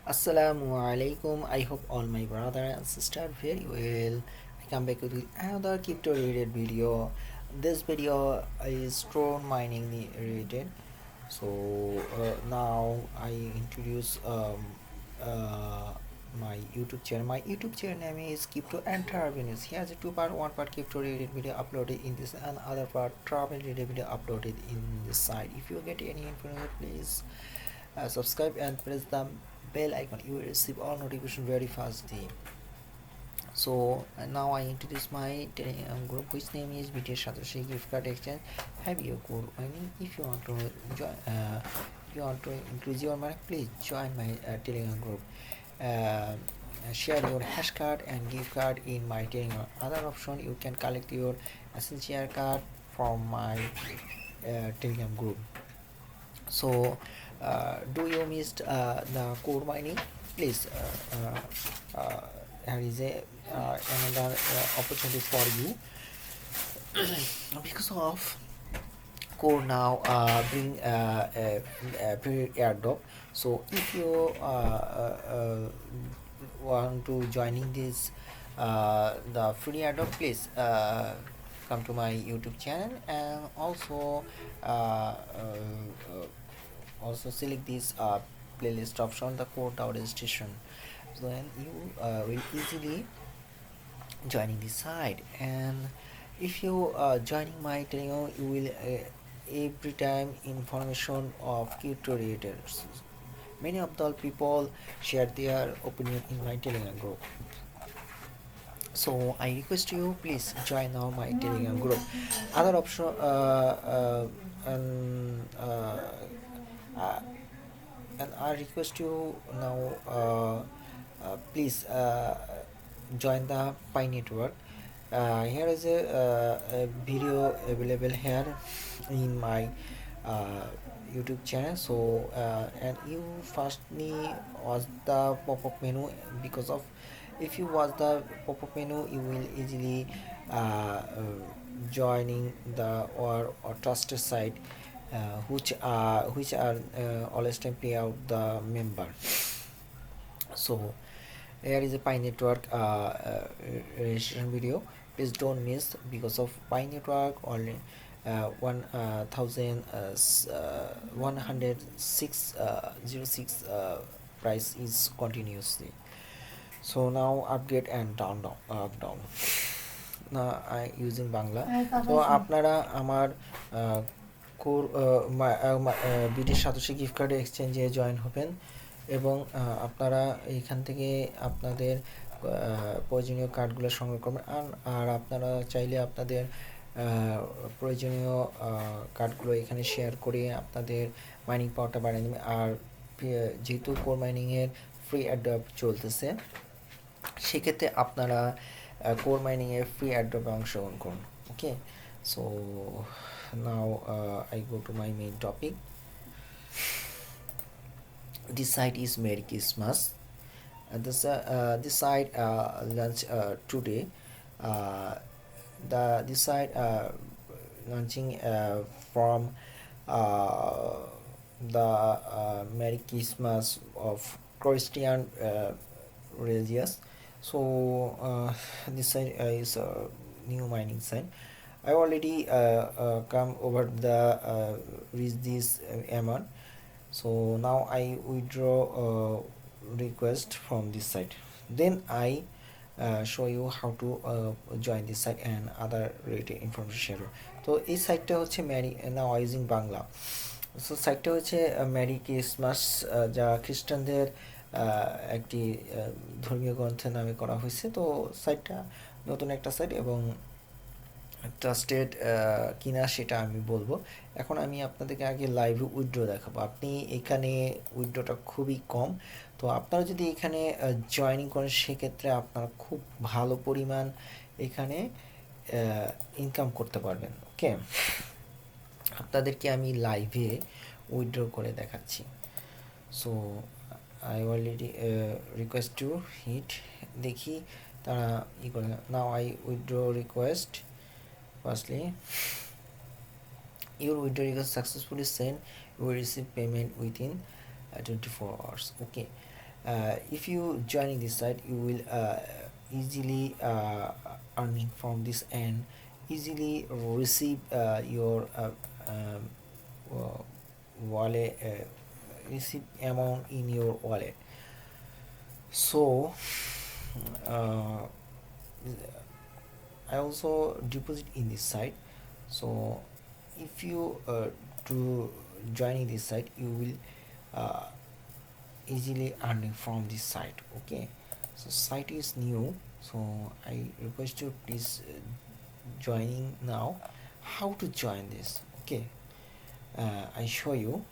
Assalamu alaikum. I hope all my brother and sister very well. I come back with another crypto related video. This video is Tron mining related. So now I introduce uh, my YouTube channel. My YouTube channel name is Crypto and Travel News. Here's a two-part, one-part crypto related video uploaded in this, and other part travel related video uploaded in this site. If you get any information, please subscribe and press the bell icon. You will receive all notification very fastly. So now I introduce my Telegram group, which name is BTS Satoshi Gift Card Exchange. Have your code earning. If you want to join, you want to increase your money, please join my Telegram group. Uh, Share your hash card and gift card in my Telegram. Other option, you can collect your essential card from my Telegram group. So do you missed the core mining? Please here is a another opportunity for you because of core now bring a airdrop. So if you want to joining this the free airdrop, please come to my YouTube channel, and also select this playlist option, the core tower registration. So then you will easily joining the site. And if you joining my telegram, you will every time information of crypto creators. Many of the people share their opinion in my telegram group. So I request you, please join now my telegram group. Other option uh, and I request you now, please join the Pi network. Here is a video available here in my uh, YouTube channel. So and you firstly watch the pop-up menu, because of if you watch the pop-up menu, you will easily joining the or trusted site, which are always time pay out the member. So here is a Pi network registration video. Please don't miss, because of Pi network only 106 price is continuously. So now upgrade and down. Now I using Bangla. তো আপনারা আমার core বিটির satoshi gift কার্ডে এক্সচেঞ্জে join হবেন, এবং আপনারা এইখান থেকে আপনাদের প্রয়োজনীয় কার্ডগুলো সংগ্রহ করবেন। আর আপনারা চাইলে আপনাদের প্রয়োজনীয় কার্ডগুলো এখানে শেয়ার করে আপনাদের মাইনিং পাওয়ারটা বাড়িয়ে নেবেন। আর যেহেতু কোর মাইনিংয়ের ফ্রি অ্যাড্রপ চলতেছে, সেক্ষেত্রে আপনারা কোর মাইনিংয়ের ফ্রি অ্যাড্রপে অংশগ্রহণ করুন। Okay, so now I go to my main topic. This site is Merry Christmas. This site launched today. This site launching from the Merry Christmas of Christian religious. So this site is a new mining site. I already come over the reach this amount. So now I withdraw request from this site. Then I show you how to join this site and other related information. তো এই সাইটটা হচ্ছে নাও using Bangla. So সাইটটা হচ্ছে merry Christmas, যা খ্রিস্টানদের একটি ধর্মীয় গ্রন্থের নামে করা হয়েছে। তো সাইটটা নতুন একটা সাইট এবং ট্রাস্টেড কিনা সেটা আমি বলবো। এখন আমি আপনাদেরকে আগে লাইভে উইথড্র দেখাবো। আপনি এখানে উইথড্রটা খুবই কম, তো আপনারা যদি এখানে জয়েনিং করেন, সেক্ষেত্রে আপনারা খুব ভালো পরিমাণ এখানে ইনকাম করতে পারবেন। ওকে, আপনাদেরকে আমি লাইভে উইথড্র করে দেখাচ্ছি। So I already request to hit, দেখি তারা ই করে। Now I withdraw request. Firstly, your withdrawal request successfully sent. You will receive payment within 24 hours. Okay, If you joining this site, you will easily earning from this and easily receive your wallet, receive amount in your wallet. So uh, I also deposit in this site. So if you do joining this site, you will uh, easily earning from this site. Okay, so site is new, so I request you please joining now. How to join this? Okay, I show you.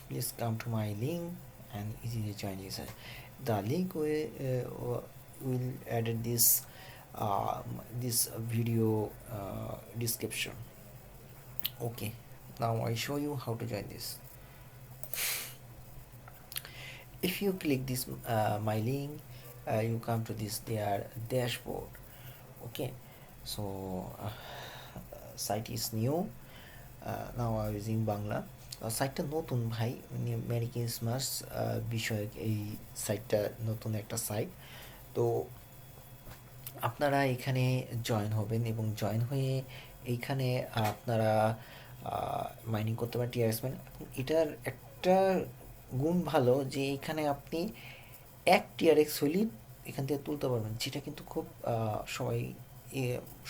Please come to my link and easily join this. The link will add this video description. Okay, now I show you how to join this. If you click this my link, you come to this their dashboard. Okay, so site is new. Now I using Bangla সাইটটা নতুন ভাই, merry Christmas বিষয়ক এই সাইটটা নতুন একটা site. তো আপনারা এখানে জয়েন হবেন এবং জয়েন হয়ে এইখানে আপনারা মাইনিং করতে পারেন টিআরএস মাইন। এটার একটা গুণ ভালো যে এখানে আপনি এক টিআরএক্স হইলেই এখান থেকে তুলতে পারবেন, যেটা কিন্তু খুব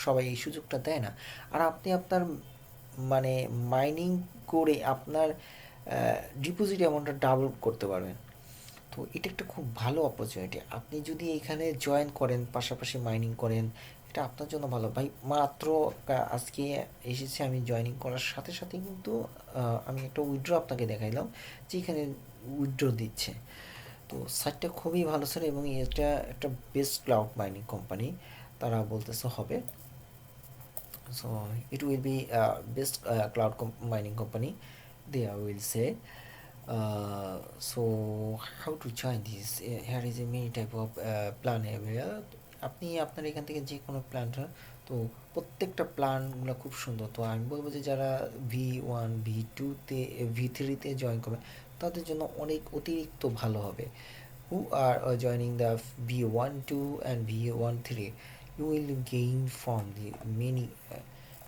সবাই এই সুযোগটা দেয় না। আর আপনি আপনার মানে মাইনিং করে আপনার ডিপোজিট অ্যামাউন্টটা ডাবল করতে পারবেন। তো এটা একটা খুব ভালো অপরচুনিটি। আপনি যদি এখানে জয়েন করেন, পাশাপাশি মাইনিং করেন, এটা আপনার জন্য ভালো ভাই। মাত্র আজকে এসেছে, আমি জয়েনিং করার সাথে সাথে কিন্তু আমি একটা উইথড্র আপনাকে দেখাইলাম যে এখানে উইথড্র দিচ্ছে। তো সাইটটা খুবই ভালো স্যার, এবং এটা একটা বেস্ট ক্লাউড মাইনিং কোম্পানি তারা বলতেছে হবে। So it will be best cloud mining company, they will say. So how to join this? Here is a many type of plan available. আপনি আপনার এখান থেকে যে কোনো প্ল্যানটা, তো প্রত্যেকটা প্ল্যানগুলো খুব সুন্দর। তো আমি বলবো যে যারা V1 V2-তে V3-তে জয়েন করবে তাদের জন্য অনেক অতিরিক্ত ভালো হবে। Who are joining the V1 2 and V1 3, you will gain from the many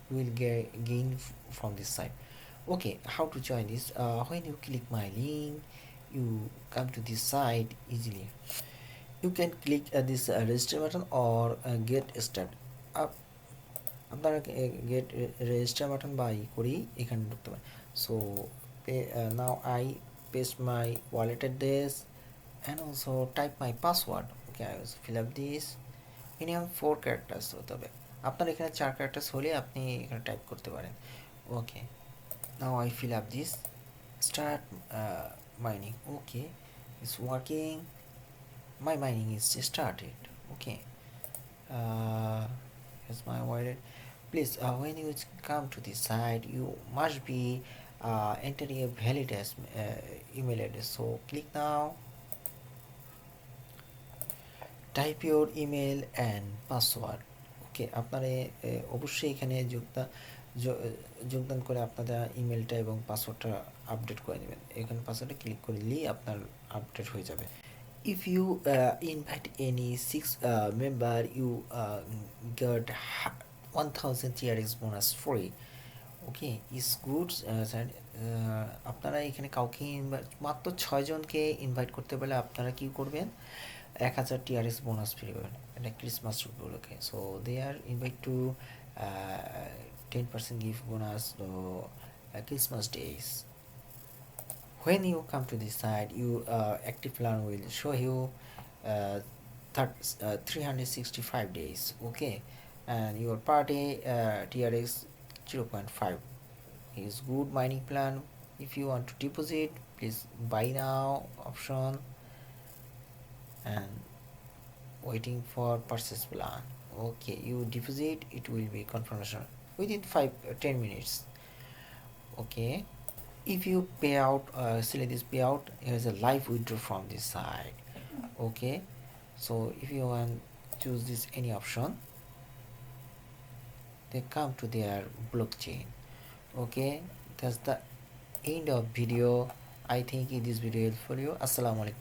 you will gain from this site. Okay, how to join this? When you click my link, you come to this site easily. You can click this register button or get start. আপনারা get register button by করেই এখানে ঢুকতে পারেন। So now I paste my wallet address and also type my password. Okay, I will fill up this. Minimum 4 characters হতে হবে, আপনার এখানে 4 characters হলে আপনি এখানে টাইপ করতে পারেন। Okay, now I fill up this, start mining. Okay, it's working, my mining is started. Okay, here's my wallet. Please when you come to this site, you must be entering a valid email address. So click now, type your email and password. Okay, আপনারা অবশ্যই এখানে যোগদান করে আপনাদের ইমেলটা এবং পাসওয়ার্ডটা update করে নেবেন। এখানে পাসওয়ার্ডে ক্লিক করলেই আপনার আপডেট হয়ে যাবে। If you invite any 6 member, you get 1000 TRX bonus free. Okay, is good sir. আপনারা এখানে কাউকে মাত্র 6 জনকে ইনভাইট করতে পারলে আপনারা কি করবেন, 1000 TRX বোনাস ফ্রি পাবেন। এটা ক্রিসমাস উপলক্ষে। So they are invite to 10% gift bonus to Christmas days. When you come to this site, you active plan will show you 365 days. Okay, and your party TRX 0.5 is good mining plan. If you want to deposit, please buy now option and waiting for purchase plan. Okay, you deposit, it will be confirmation within 5-10 minutes. Okay, if you pay out, select this payout, here's a live withdraw from this side. Okay, so if you want choose this any option, they come to their blockchain. Okay, that's the end of video. I think this video helpful you. Assalamu alaikum.